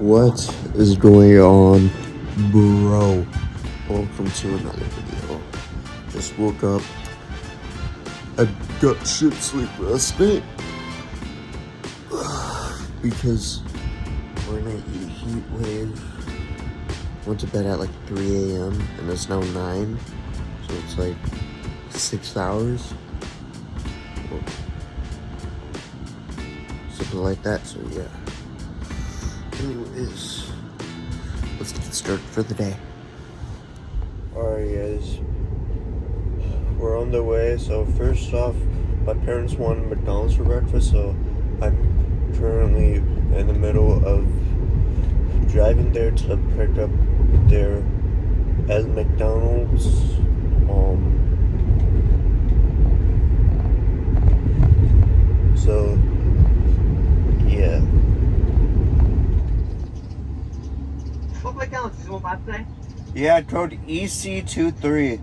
What is going on, bro? Welcome to another video. Just woke up. I got shit sleep last night because we're in a heat wave. Went to bed at like 3 a.m. and it's now 9, so it's like 6 hours. Or something like that, so yeah. Anyways, let's get started for the day. Alright guys, we're on the way. So first off, my parents wanted McDonald's for breakfast, so I'm currently in the middle of driving there to pick up their at McDonald's. So yeah. What McDonald's is the one by today? Yeah, code EC23.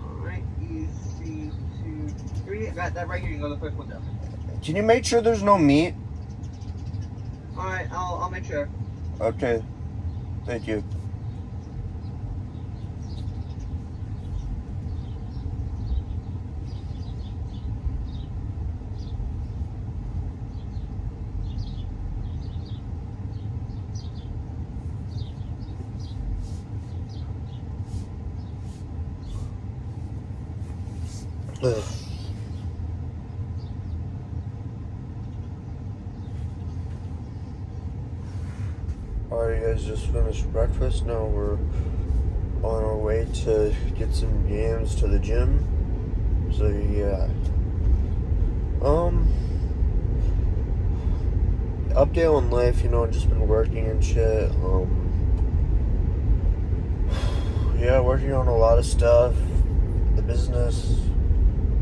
Alright, EC23. I got that right here. You can go to the first window. Can you make sure there's no meat? Alright, I'll make sure. Okay. Thank you. Alright guys, just finished breakfast. Now we're on our way to get some games to the gym. So yeah. Update on life, just been working and shit. Yeah, working on a lot of stuff.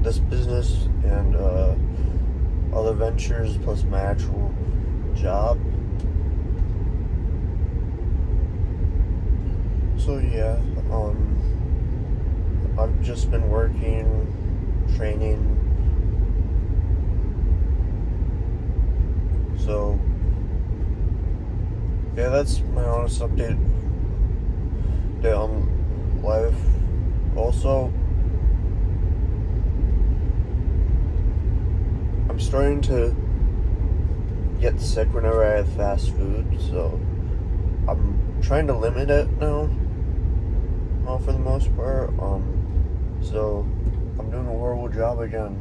This business, and other ventures, plus my actual job. So yeah, I've just been working, training. So yeah, that's my honest update on life. Also, I'm starting to get sick whenever I have fast food, so I'm trying to limit it now, for the most part. So I'm doing a horrible job again.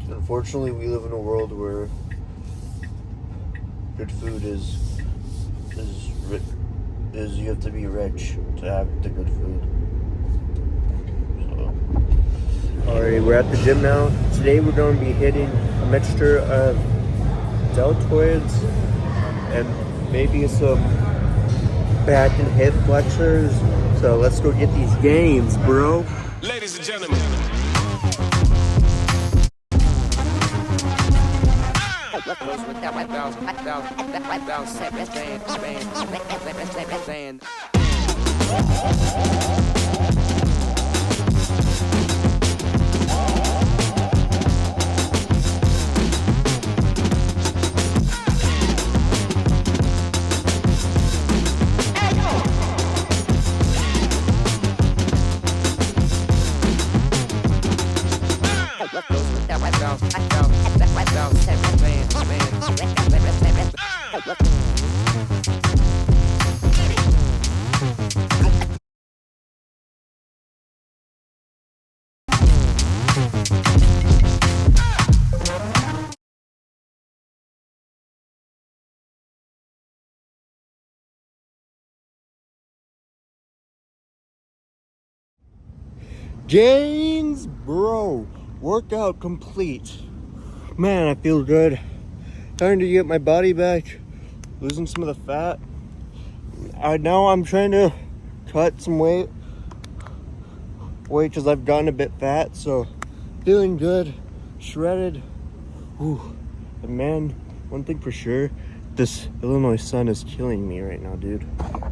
Unfortunately, we live in a world where good food is you have to be rich to have the good food. So, alright, we're at the gym now. Today we're going to be hitting a mixture of deltoids and maybe some back and hip flexors. So let's go get these gains, bro. Ladies and gentlemen. Gains, bro. Workout complete. Man, I feel good. Trying to get my body back, losing some of the fat. Now I'm trying to cut some weight because I've gotten a bit fat. So feeling good, shredded. Whew. And man, one thing for sure, this Illinois sun is killing me right now, dude.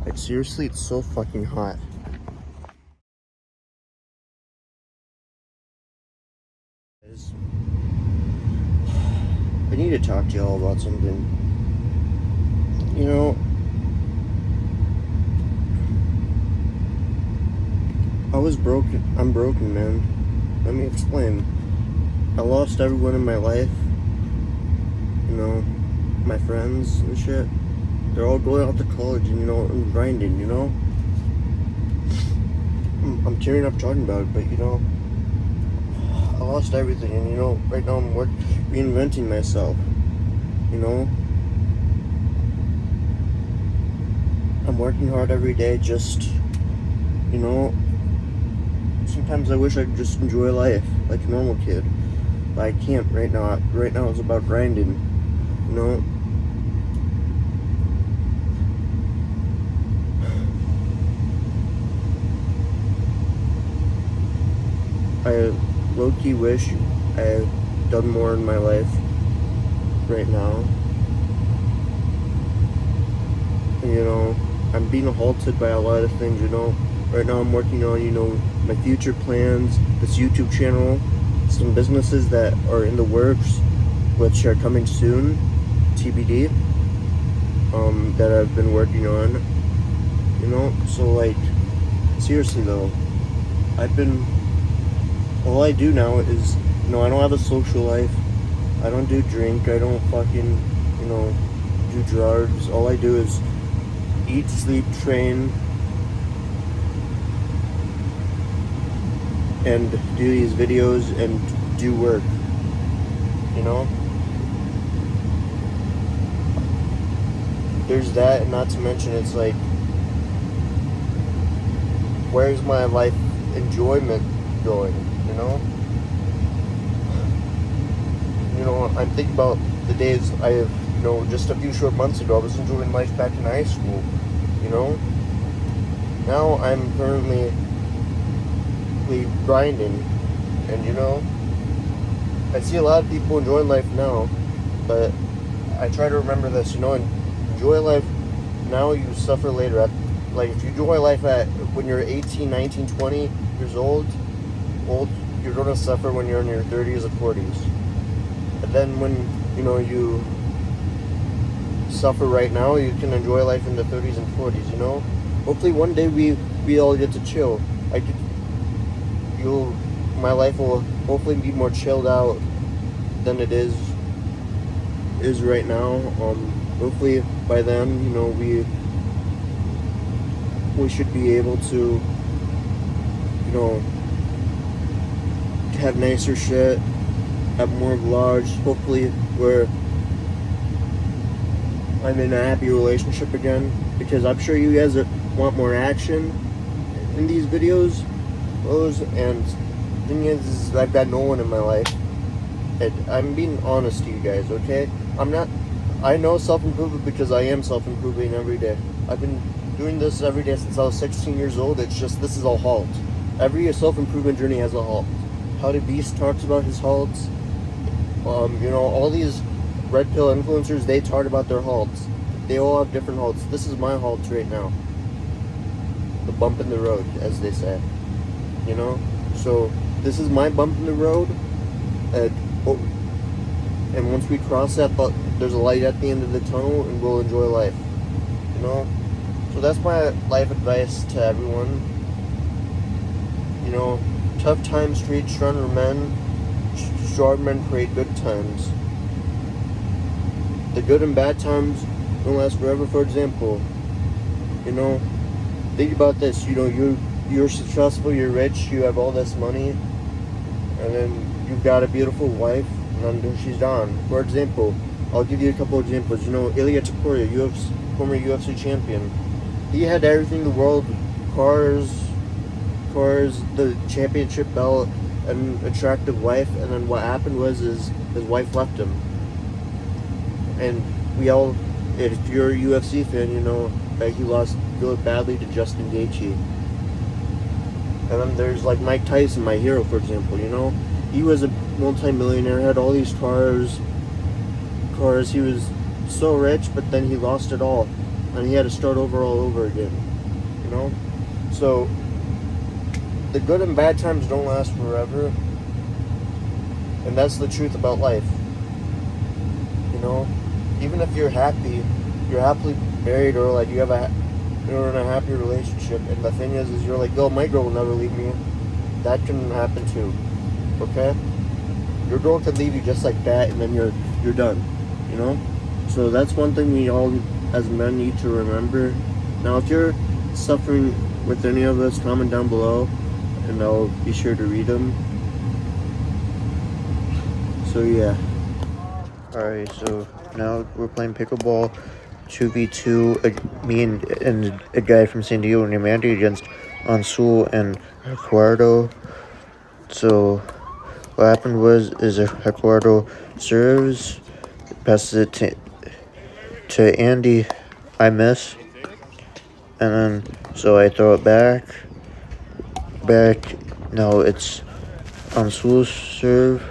Like seriously, it's so fucking hot. I need to talk to y'all about something. You know, I was broken. I'm broken, man. Let me explain. I lost everyone in my life. You know, my friends and shit. They're all going out to college and, you know, and grinding, you know? I'm tearing up talking about it, but, you know, I lost everything, and, you know, right now I'm reinventing myself, you know? I'm working hard every day, just, you know, sometimes I wish I could just enjoy life like a normal kid, but I can't right now. Right now it's about grinding, you know? I low-key wish I had done more in my life right now. And, you know, I'm being halted by a lot of things, you know. Right now I'm working on, you know, my future plans, this YouTube channel, some businesses that are in the works, which are coming soon, TBD, that I've been working on, you know. So, like, seriously though, all I do now is, you know, I don't have a social life. I don't do drink. I don't fucking, you know, do drugs. All I do is eat, sleep, train, and do these videos and do work, you know? There's that, and not to mention, it's like, where's my life enjoyment going, you know? You know, I'm thinking about the days I have, you know, just a few short months ago, I was enjoying life back in high school, you know? Now I'm currently grinding, and, you know, I see a lot of people enjoying life now, but I try to remember this, you know, enjoy life now, you suffer later. Like, if you enjoy life when you're 18, 19, 20 years old, you're going to suffer when you're in your 30s or 40s. But then when, you know, you suffer right now, you can enjoy life in the 30s and 40s, you know? Hopefully one day we all get to chill. My life will hopefully be more chilled out than it is right now. Hopefully by then, you know, we should be able to, you know, have nicer shit, have more vlogs. Hopefully I'm in a happy relationship again, because I'm sure you guys want more action in these videos. And the thing is I've got no one in my life. And I'm being honest to you guys, okay? I know self-improvement because I am self-improving every day. I've been doing this every day since I was 16 years old. It's just, this is a halt. Every self-improvement journey has a halt. How to Beast talks about his halts. You know, all these red pill influencers, they talk about their halts. They all have different halts. This is my halt right now. The bump in the road, as they say. You know? So, this is my bump in the road. And once we cross that, there's a light at the end of the tunnel, and we'll enjoy life. You know? So that's my life advice to everyone. You know, tough times create stronger men. Strong men create good times. The good and bad times don't last forever. For example, you know, think about this. You know, you're successful, you're rich, you have all this money, and then you've got a beautiful wife, and then she's gone. For example, I'll give you a couple examples. You know, Ilia Topuria, former UFC champion. He had everything in the world: cars, the championship belt, an attractive wife, and then what happened was his wife left him. And if you're a UFC fan, you know that he lost really badly to Justin Gaethje. And then there's like Mike Tyson, my hero, for example. You know, he was a multi-millionaire, had all these cars. He was so rich, but then he lost it all, and he had to start all over again. You know, so the good and bad times don't last forever, and that's the truth about life. know, even if you're happily married, or like you're in a happy relationship, and the thing is you're like, yo, my girl will never leave me. That can happen too. Okay? Your girl could leave you just like that, and then you're done. You know? So that's one thing we all as men need to remember. Now, if you're suffering with any of this, comment down below, and I'll be sure to read them. So yeah. Alright, so now we're playing pickleball 2v2, me and a guy from San Diego named Andy against Ansul and Ricardo. So what happened was Ricardo serves, passes it to Andy, I miss, and then so I throw it back. Now it's Ansul's serve,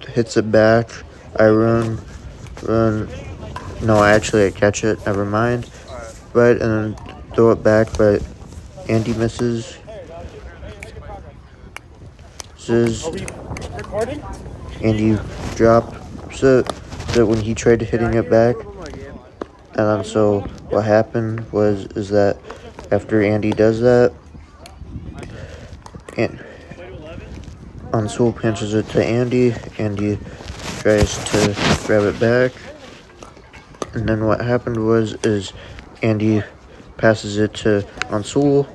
hits it back. I run. No, actually I catch it. Never mind. Right, and then throw it back, but Andy misses. Says Andy drops it. So when he tried hitting it back, and then so what happened is that after Andy does that, and Ansul pinches it to Andy. Andy tries to grab it back, and then what happened is Andy passes it to Ansul.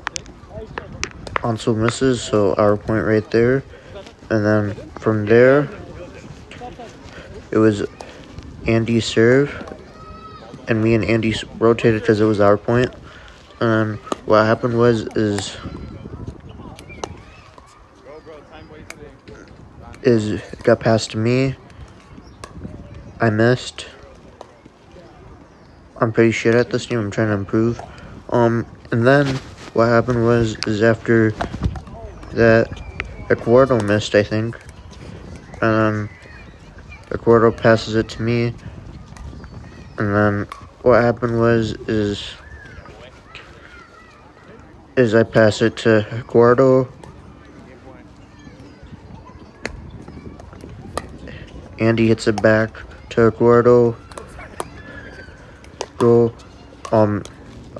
Ansul misses, so our point right there. And then from there, it was Andy's serve, and me and Andy rotated because it was our point. And then what happened is it got passed to me. I missed. I'm pretty shit at this game. I'm trying to improve. And then what happened is after that, Eduardo missed, I think. And then Eduardo passes it to me. And then what happened is I pass it to Eduardo. Andy hits it back to Eduardo.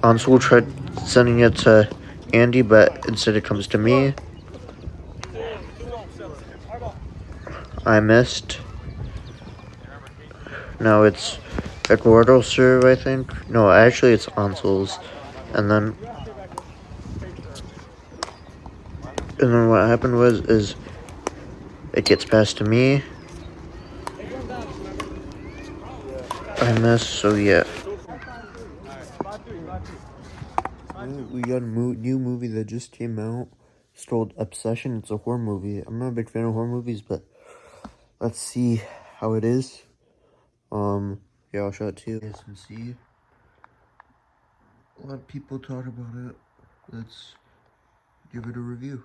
Ansul tried sending it to Andy, but instead it comes to me. I missed. Now it's Eduardo's serve, I think. No, actually it's Ansul's. And then what happened is it gets passed to me. I missed, so yeah. We got a new movie that just came out. It's called Obsession. It's a horror movie. I'm not a big fan of horror movies, but let's see how it is. Yeah, I'll show it to you guys can see. A lot of people talk about it. Let's give it a review.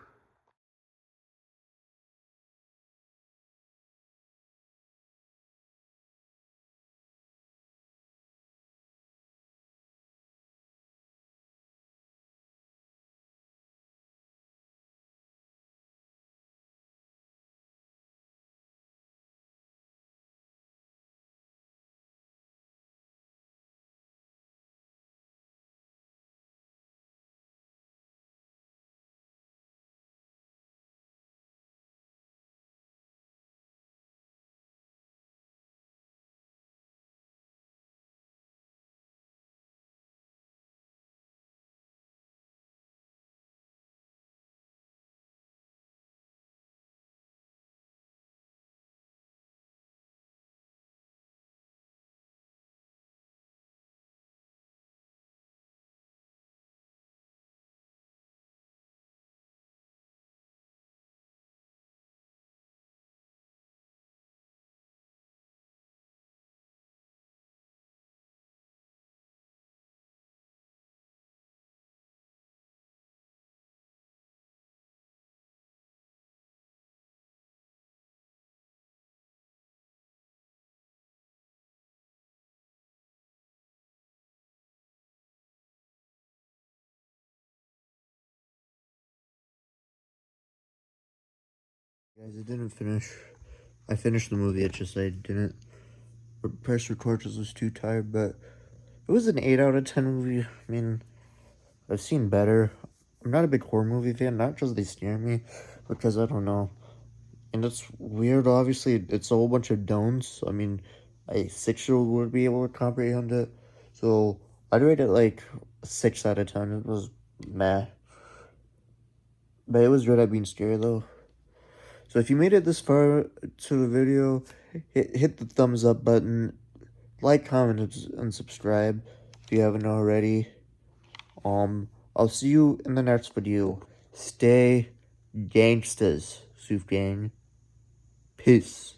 Guys, I didn't finish. I finished the movie, it's just I didn't press record because I was too tired, but it was an 8 out of 10 movie. I mean, I've seen better. I'm not a big horror movie fan, not because they scare me, because I don't know. And it's weird, obviously, it's a whole bunch of don'ts. I mean, a 6-year-old would be able to comprehend it. So, I'd rate it like a 6 out of 10. It was meh. But it was good at being scary, though. So, if you made it this far to the video, hit the thumbs up button, like, comment, and subscribe if you haven't already. I'll see you in the next video. Stay gangstas, Soof Gang. Peace.